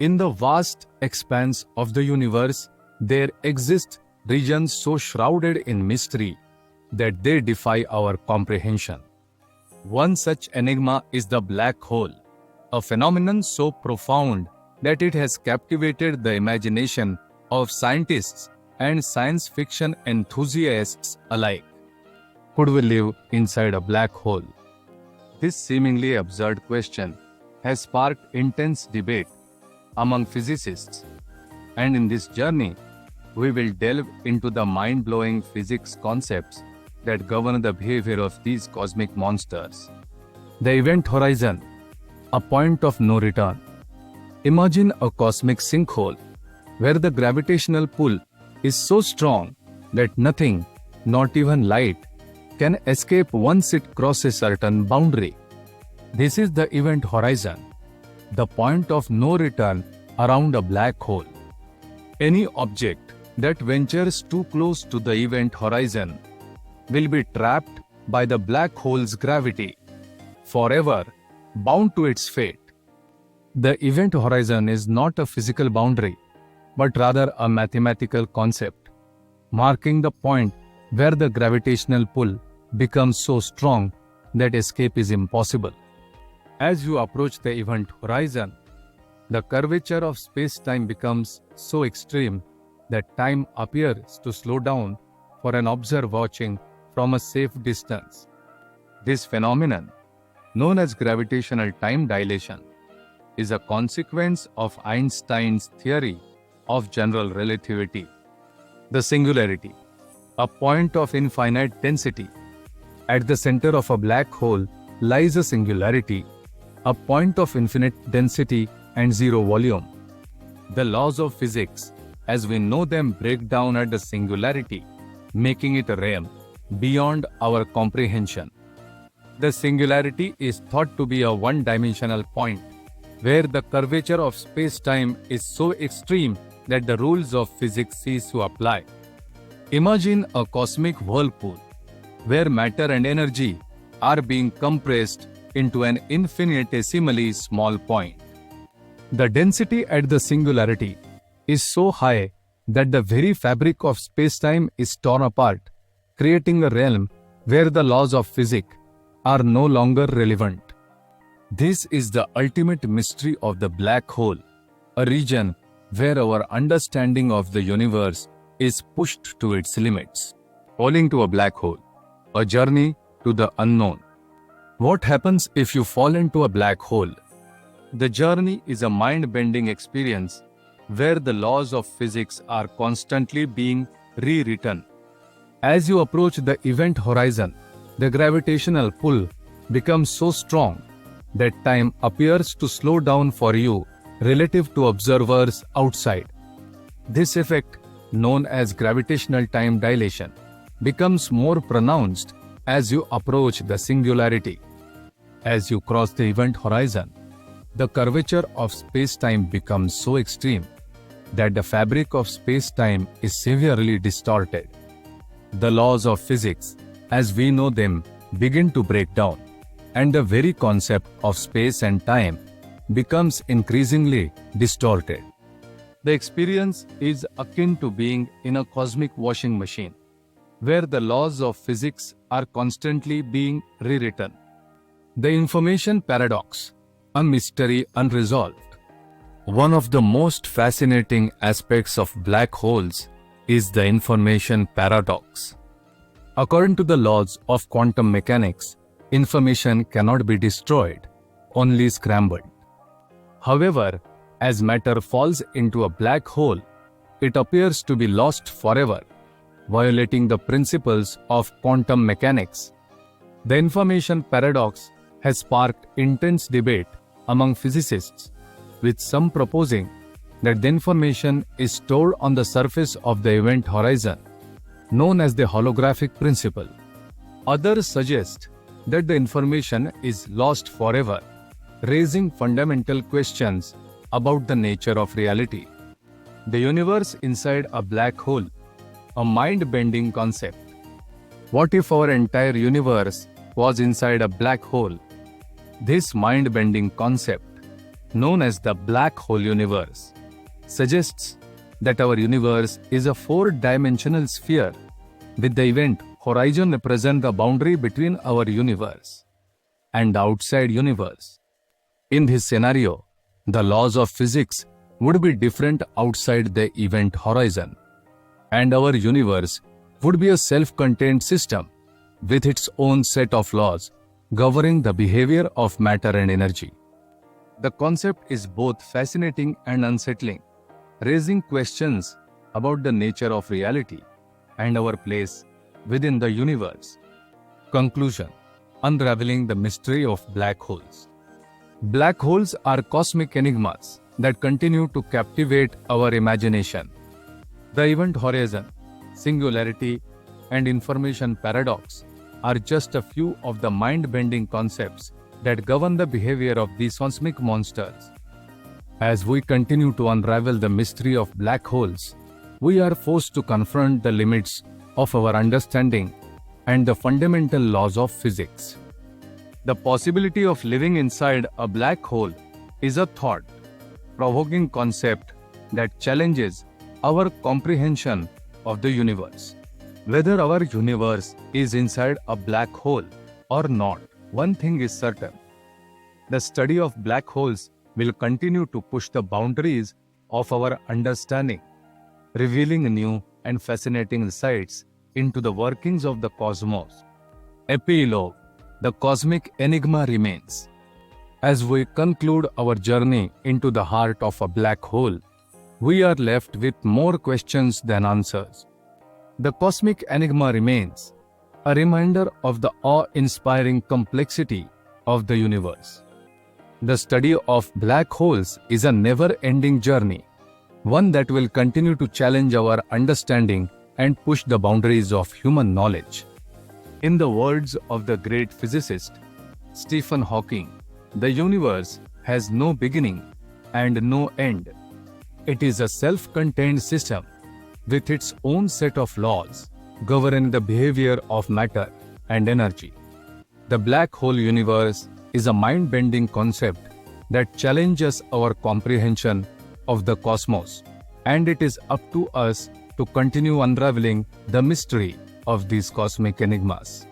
In the vast expanse of the universe, there exist regions so shrouded in mystery that they defy our comprehension. One such enigma is the black hole, a phenomenon so profound that it has captivated the imagination of scientists and science fiction enthusiasts alike. Could we live inside a black hole? This seemingly absurd question has sparked intense debate among physicists, and in this journey, we will delve into the mind-blowing physics concepts that govern the behavior of these cosmic monsters. The event horizon, a point of no return. Imagine a cosmic sinkhole where the gravitational pull is so strong that nothing, not even light, can escape once it crosses a certain boundary. This is the event horizon, the point of no return around a black hole. Any object that ventures too close to the event horizon will be trapped by the black hole's gravity, forever bound to its fate. The event horizon is not a physical boundary, but rather a mathematical concept, marking the point where the gravitational pull becomes so strong that escape is impossible. As you approach the event horizon, the curvature of space-time becomes so extreme that time appears to slow down for an observer watching from a safe distance. This phenomenon, known as gravitational time dilation, is a consequence of Einstein's theory of general relativity. The singularity, a point of infinite density. At the center of a black hole lies a singularity, a point of infinite density and zero volume. The laws of physics, as we know them, break down at the singularity, making it a realm beyond our comprehension. The singularity is thought to be a one-dimensional point, where the curvature of space-time is so extreme that the rules of physics cease to apply. Imagine a cosmic whirlpool, where matter and energy are being compressed into an infinitesimally small point. The density at the singularity is so high that the very fabric of space-time is torn apart, creating a realm where the laws of physics are no longer relevant. This is the ultimate mystery of the black hole, a region where our understanding of the universe is pushed to its limits. Falling to a black hole, a journey to the unknown. What happens if you fall into a black hole? The journey is a mind-bending experience where the laws of physics are constantly being rewritten. As you approach the event horizon, the gravitational pull becomes so strong that time appears to slow down for you relative to observers outside. This effect, known as gravitational time dilation, becomes more pronounced as you approach the singularity. As you cross the event horizon, the curvature of space-time becomes so extreme that the fabric of space-time is severely distorted. The laws of physics, as we know them, begin to break down, and the very concept of space and time becomes increasingly distorted. The experience is akin to being in a cosmic washing machine, where the laws of physics are constantly being rewritten. The information paradox, a mystery unresolved. One of the most fascinating aspects of black holes is the information paradox. According to the laws of quantum mechanics, information cannot be destroyed, only scrambled. However, as matter falls into a black hole, it appears to be lost forever, violating the principles of quantum mechanics. The information paradox has sparked intense debate among physicists, with some proposing that the information is stored on the surface of the event horizon, known as the holographic principle. Others suggest that the information is lost forever, raising fundamental questions about the nature of reality. The universe inside a black hole, a mind-bending concept. What if our entire universe was inside a black hole? This mind-bending concept known as the black hole universe, suggests that our universe is a four-dimensional sphere, with the event horizon represent the boundary between our universe and the outside universe. In this scenario, the laws of physics would be different outside the event horizon, and our universe would be a self-contained system with its own set of laws governing the behavior of matter and energy. The concept is both fascinating and unsettling, raising questions about the nature of reality and our place within the universe. Conclusion: unraveling the mystery of black holes. Black holes are cosmic enigmas that continue to captivate our imagination. The event horizon, singularity, and information paradox are just a few of the mind-bending concepts that govern the behavior of these cosmic monsters. As we continue to unravel the mystery of black holes, we are forced to confront the limits of our understanding and the fundamental laws of physics. The possibility of living inside a black hole is a thought-provoking concept that challenges our comprehension of the universe. Whether our universe is inside a black hole or not, one thing is certain: the study of black holes will continue to push the boundaries of our understanding, revealing new and fascinating insights into the workings of the cosmos. Epilogue: the cosmic enigma remains. As we conclude our journey into the heart of a black hole, we are left with more questions than answers. The cosmic enigma remains a reminder of the awe-inspiring complexity of the universe. The study of black holes is a never-ending journey, one that will continue to challenge our understanding and push the boundaries of human knowledge. In the words of the great physicist Stephen Hawking, the universe has no beginning and no end. It is a self-contained system with its own set of laws governing the behavior of matter and energy. The black hole universe is a mind-bending concept that challenges our comprehension of the cosmos, and it is up to us to continue unraveling the mystery of these cosmic enigmas.